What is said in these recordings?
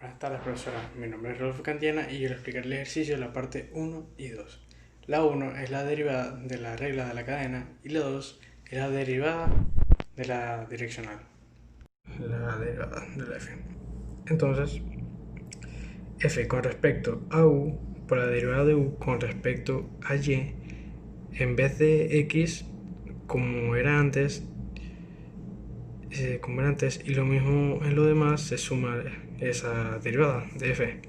Buenas tardes, profesora. Mi nombre es Rodolfo Cantiana y yo le explicaré el ejercicio de la parte 1 y 2. La 1 es la derivada de la regla de la cadena y la 2 es la derivada de la direccional. La derivada de la f. Entonces, f con respecto a u por la derivada de u con respecto a y, en vez de x como era antes, y lo mismo en lo demás, se suma esa derivada de f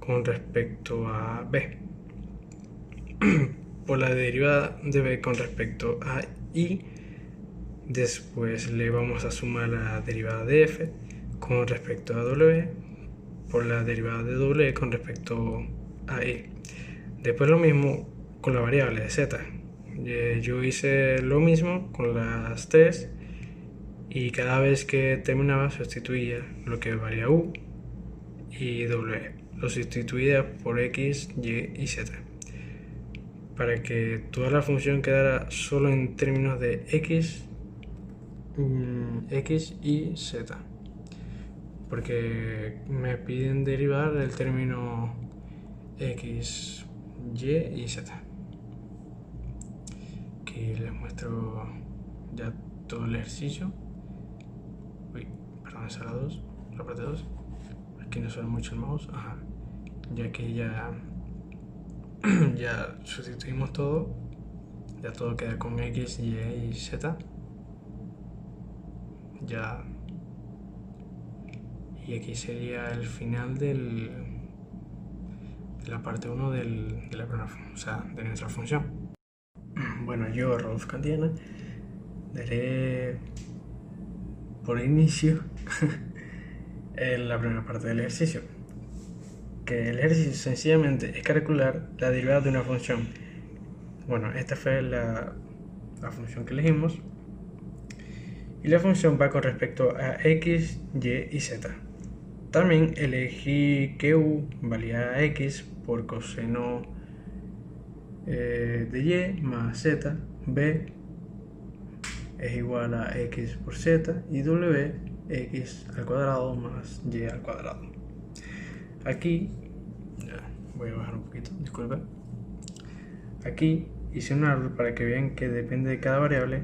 con respecto a b por la derivada de b con respecto a y. Después le vamos a sumar la derivada de f con respecto a w por la derivada de w con respecto a y. Después lo mismo con la variable de z. Yo hice lo mismo con las tres y cada vez que terminaba sustituía lo que valía u y w. Lo sustituía por x, y y z, para que toda la función quedara solo en términos de x y z, porque me piden derivar el término x, y z. Aquí les muestro ya todo el ejercicio. Perdón, esa es la parte 2. Aquí no suena mucho el mouse. Ya que ya sustituimos todo, ya todo queda con x, y z. Y aquí sería el final de la parte 1 de nuestra función. Bueno, yo, Rodolfo Cantiana, daré por inicio en la primera parte del ejercicio, que el ejercicio sencillamente es calcular la derivada de una función. Bueno, esta fue la función que elegimos, y la función va con respecto a x, y y z. También elegí que u valía x por coseno de y más z, b es igual a x por z y w x al cuadrado más y al cuadrado. Aquí, voy a bajar un poquito, disculpen. Aquí hice un árbol para que vean que depende de cada variable,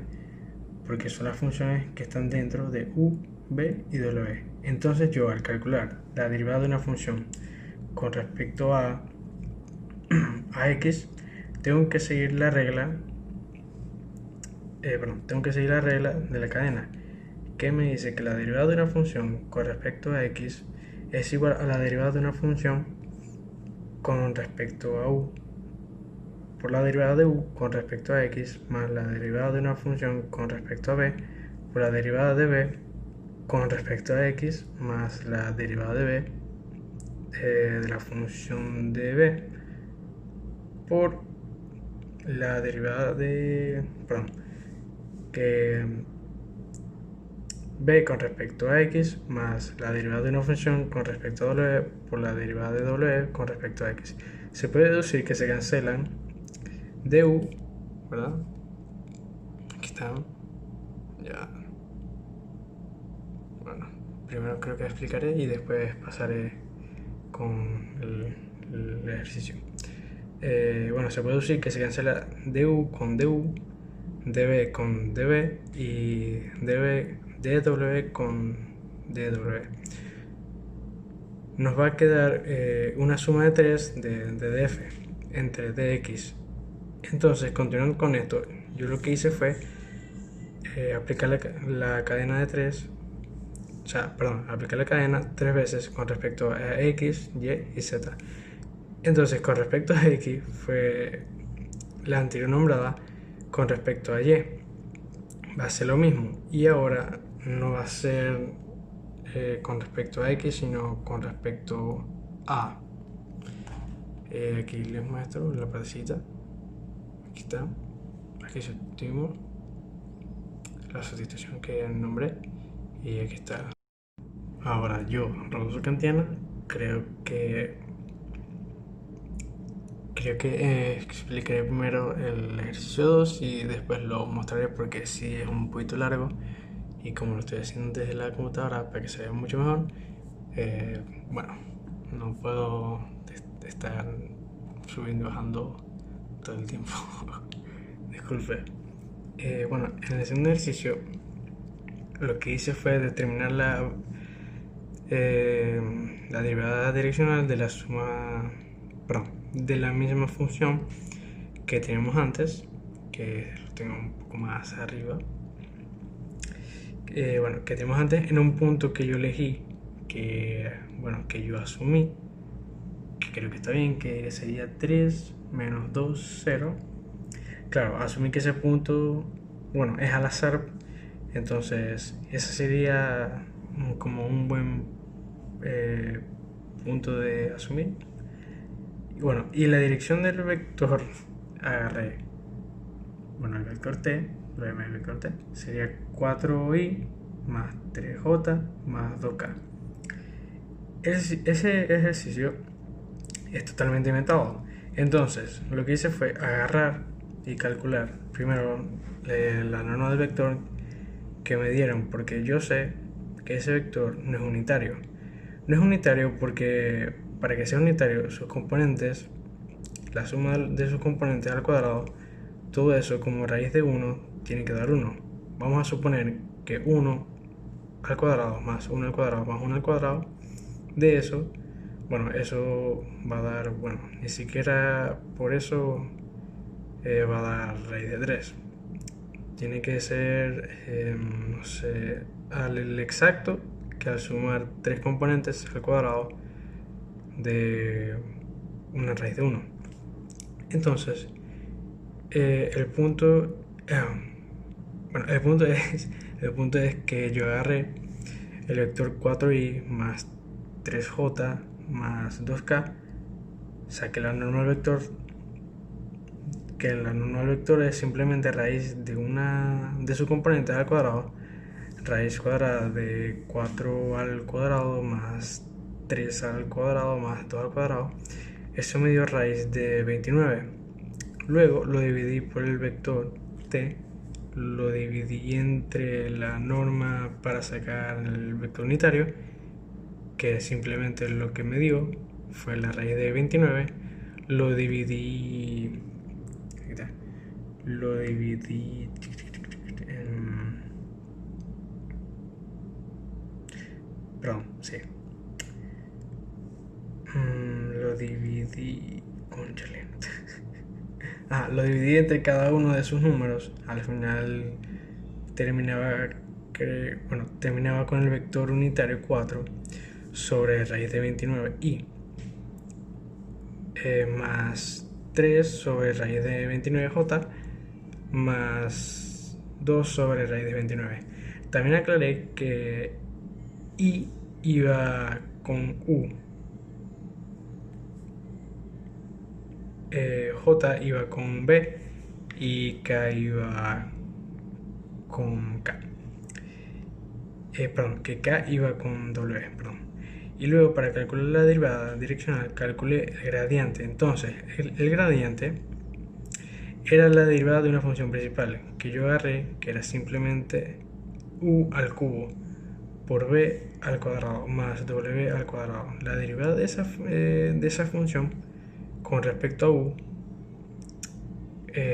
porque son las funciones que están dentro de u, b y w. Entonces yo, al calcular la derivada de una función con respecto a x, tengo que seguir la regla de la cadena, que me dice que la derivada de una función con respecto a x es igual a la derivada de una función con respecto a u por la derivada de u con respecto a x más la derivada de una función con respecto a b por la derivada de b con respecto a x más la derivada de b de la función de b por la derivada de b con respecto a x más la derivada de una función con respecto a w por la derivada de w con respecto a x. Se puede deducir que se cancelan du, ¿verdad? Aquí están. Ya. Bueno, primero creo que explicaré y después pasaré con el ejercicio. Bueno, se puede decir que se cancela du con du, db con db y dw con dw. Nos va a quedar una suma de 3 de df entre dx. Entonces, continuando con esto, yo lo que hice fue aplicar la cadena de 3, aplicar la cadena 3 veces con respecto a x, y y z. Entonces, con respecto a x fue la anterior nombrada, con respecto a y va a ser lo mismo, y ahora no va a ser con respecto a x, sino con respecto a. Aquí les muestro la partecita. Aquí está. Aquí sustituimos la sustitución que nombré y aquí está. Ahora yo, Rodolfo Cantiana, creo que explicaré primero el ejercicio 2 y después lo mostraré, porque sí es un poquito largo y como lo estoy haciendo desde la computadora para que se vea mucho mejor, bueno, no puedo estar subiendo y bajando todo el tiempo. Disculpe. Bueno, en el segundo ejercicio lo que hice fue determinar la derivada direccional de la suma, perdón, de la misma función que teníamos antes, que lo tengo un poco más arriba. Bueno, que tenemos antes en un punto que yo elegí, que yo asumí, que creo que está bien, que sería 3 menos 2, 0. Claro, asumí que ese punto, bueno, es al azar, entonces ese sería como un buen punto de asumir. Y bueno, y la dirección del vector agarré, bueno, el vector t, el vector t sería 4i más 3j más 2k. Ese ejercicio es totalmente inventado. Entonces, lo que hice fue agarrar y calcular primero la norma del vector que me dieron, porque yo sé que ese vector no es unitario. No es unitario porque para que sea unitario, sus componentes, la suma de sus componentes al cuadrado, todo eso como raíz de 1 tiene que dar 1. Vamos a suponer que 1 al cuadrado más 1 al cuadrado más 1 al cuadrado de eso, bueno, eso va a dar, bueno, ni siquiera por eso va a dar raíz de 3. Tiene que ser, no sé, al exacto, que al sumar 3 componentes al cuadrado de una raíz de 1. Entonces, el punto es que yo agarré el vector 4i más 3j más 2k, saqué la norma del vector, que la norma del vector es simplemente raíz de una de sus componentes al cuadrado, raíz cuadrada de 4 al cuadrado más 3 al cuadrado más 2 al cuadrado. Eso me dio raíz de 29. Luego lo dividí por el vector t, lo dividí entre la norma para sacar el vector unitario, que simplemente lo que me dio fue la raíz de 29. Lo dividí en, perdón, sí, lo dividí, conchale. Lo dividí entre cada uno de sus números. Al final terminaba con el vector unitario 4 sobre raíz de 29i más 3 sobre raíz de 29j más 2 sobre raíz de 29. También aclaré que i iba con u, j iba con b y k iba con k. Que k iba con w, Y luego, para calcular la derivada direccional, calculé el gradiente. Entonces, el gradiente era la derivada de una función principal que yo agarré, que era simplemente u al cubo por b al cuadrado más w al cuadrado. La derivada de esa función con respecto a u,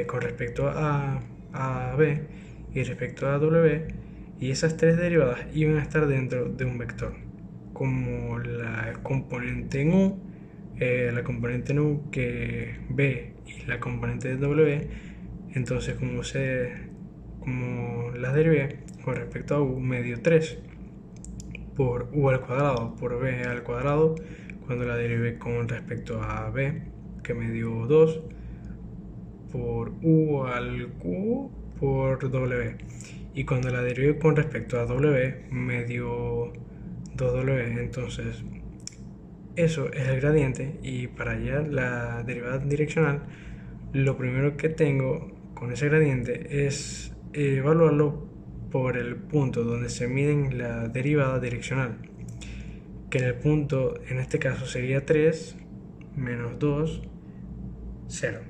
con respecto a b y respecto a w, y esas tres derivadas iban a estar dentro de un vector, como la componente en u, que b y la componente de w. Entonces, como las derivé con respecto a u, me dio 3 por u al cuadrado por b al cuadrado. Cuando la derivé con respecto a b, que me dio 2 por u al cubo por w. Y cuando la derivé con respecto a w, me dio 2w. Entonces, eso es el gradiente, y para hallar la derivada direccional, lo primero que tengo con ese gradiente es evaluarlo por el punto donde se miden la derivada direccional, que en el punto, en este caso, sería 3 menos 2, 0.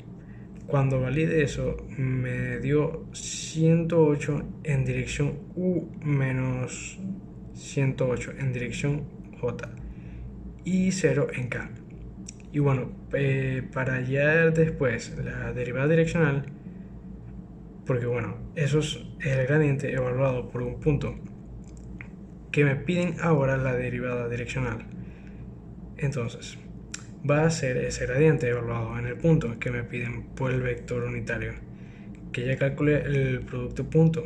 Cuando valide eso, me dio 108 en dirección u menos 108 en dirección j. y 0 en K. Y bueno, para hallar después la derivada direccional, porque bueno, eso es el gradiente evaluado por un punto, que me piden ahora la derivada direccional. Entonces, va a ser ese gradiente evaluado en el punto que me piden por el vector unitario, que ya calculé el producto punto.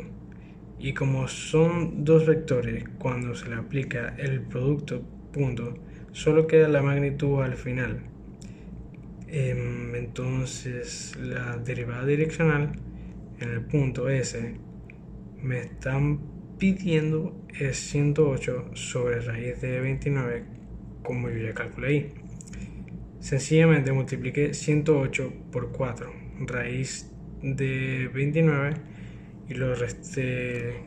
Y como son dos vectores, cuando se le aplica el producto punto, solo queda la magnitud al final. Entonces la derivada direccional en el punto S me están pidiendo es 108 sobre raíz de 29, como yo ya calculé ahí. Sencillamente multipliqué 108 por 4, raíz de 29, y lo resté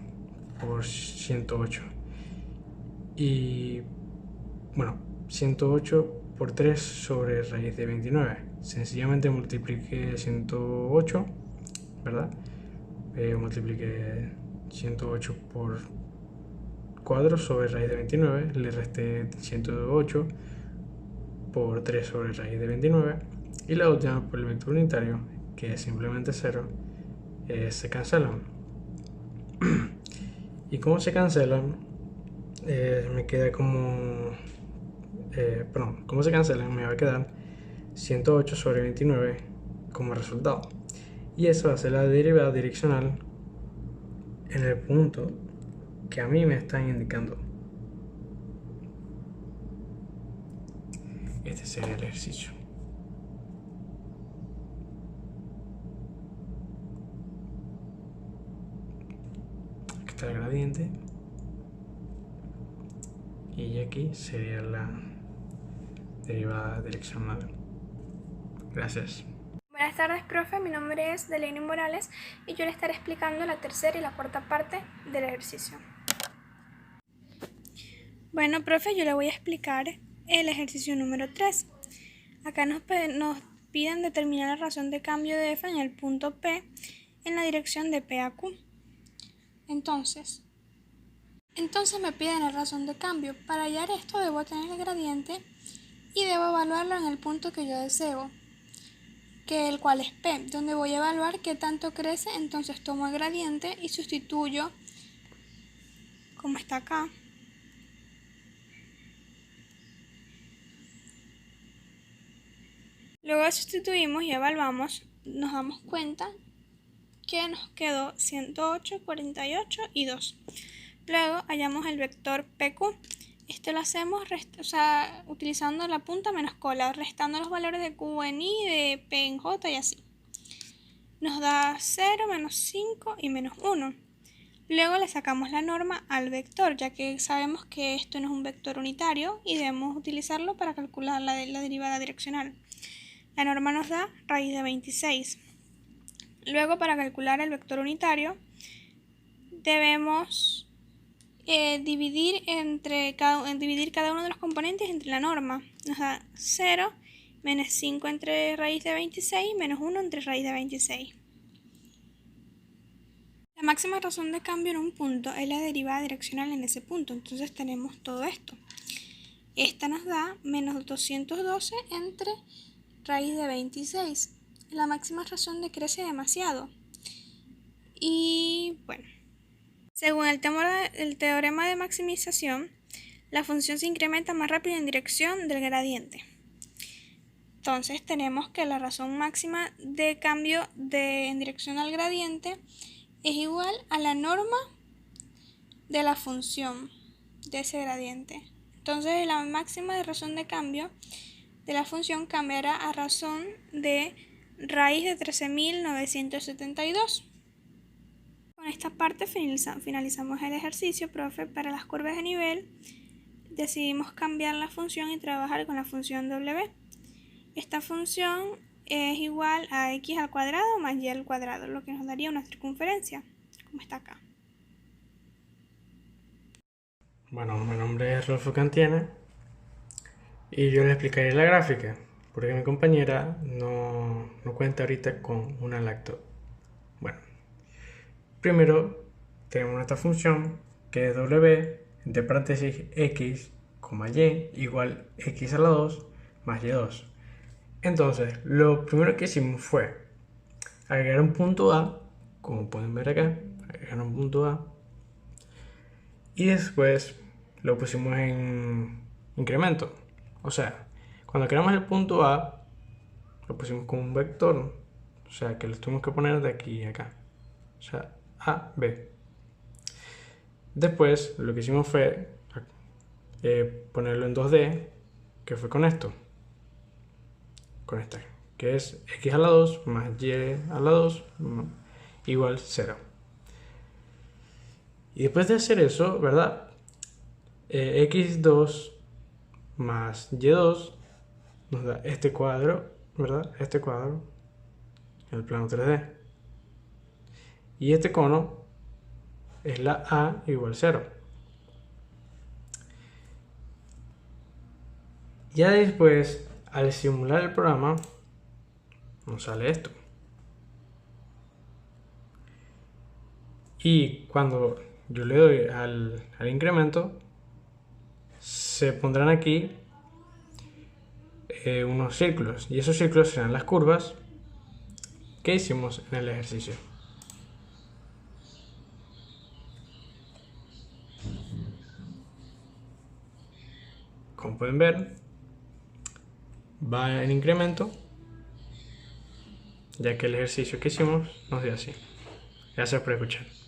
por 108. Y bueno, 108 por 3 sobre raíz de 29. Sencillamente multipliqué 108, ¿verdad? Multipliqué 108 por 4 sobre raíz de 29, le resté 108 por 3 sobre raíz de 29, y la última por el vector unitario, que es simplemente 0, se cancelan. Y como se cancelan, me queda como... perdón, como se cancelan, me va a quedar 108 sobre 29 como resultado. Y eso va a ser la derivada direccional en el punto que a mí me están indicando. Este sería el ejercicio. Aquí está el gradiente. Y aquí sería la derivada direccional. Gracias. Buenas tardes, profe. Mi nombre es Delaney Morales y yo le estaré explicando la tercera y la cuarta parte del ejercicio. Bueno, profe, yo le voy a explicar el ejercicio número 3. Acá nos piden determinar la razón de cambio de f en el punto P en la dirección de P a Q. Entonces me piden la razón de cambio. Para hallar esto debo tener el gradiente y debo evaluarlo en el punto que yo deseo, que el cual es P, donde voy a evaluar qué tanto crece. Entonces tomo el gradiente y sustituyo, como está acá, luego sustituimos y evaluamos, nos damos cuenta que nos quedó 108, 48 y 2. Luego hallamos el vector PQ. Este lo hacemos utilizando la punta menos cola, restando los valores de Q en I, de P en J y así. Nos da 0, menos 5 y menos 1. Luego le sacamos la norma al vector, ya que sabemos que esto no es un vector unitario y debemos utilizarlo para calcular la derivada direccional. La norma nos da raíz de 26. Luego, para calcular el vector unitario, debemos dividir cada uno de los componentes entre la norma. Nos da 0, menos 5 entre raíz de 26, menos 1 entre raíz de 26. La máxima razón de cambio en un punto es la derivada direccional en ese punto. Entonces tenemos todo esto. Esta nos da menos 212 entre raíz de 26. La máxima razón decrece demasiado. Y bueno, según el teorema de maximización, la función se incrementa más rápido en dirección del gradiente. Entonces tenemos que la razón máxima de cambio en dirección al gradiente es igual a la norma de la función de ese gradiente. Entonces la máxima de razón de cambio de la función cambiará a razón de raíz de 13.972. Con esta parte finalizamos el ejercicio, profe. Para las curvas de nivel decidimos cambiar la función y trabajar con la función W. Esta función es igual a x al cuadrado más y al cuadrado, lo que nos daría una circunferencia, como está acá. Bueno, mi nombre es Rolfo Cantiana y yo les explicaré la gráfica, porque mi compañera no cuenta ahorita con una lacto. Bueno, primero tenemos esta función que es w entre paréntesis x y igual x a la 2 más y2. Entonces, lo primero que hicimos fue agregar un punto A, como pueden ver acá, agregar un punto A, y después lo pusimos en incremento. O sea, cuando creamos el punto A, lo pusimos como un vector, o sea, que lo tuvimos que poner de aquí a acá, o sea, A, B. Después, lo que hicimos fue ponerlo en 2D, que fue con esto, con esta, que es x a la 2 más y a la 2 igual 0. Y después de hacer eso, ¿verdad? x2 más y2 nos da este cuadro, ¿verdad? Este cuadro, el plano 3D. Y este cono es la A igual 0. Ya después, al simular el programa, nos sale esto. Y cuando yo le doy al incremento, se pondrán aquí unos círculos. Y esos círculos serán las curvas que hicimos en el ejercicio. Como pueden ver, va en incremento, ya que el ejercicio que hicimos nos dio así. Gracias por escuchar.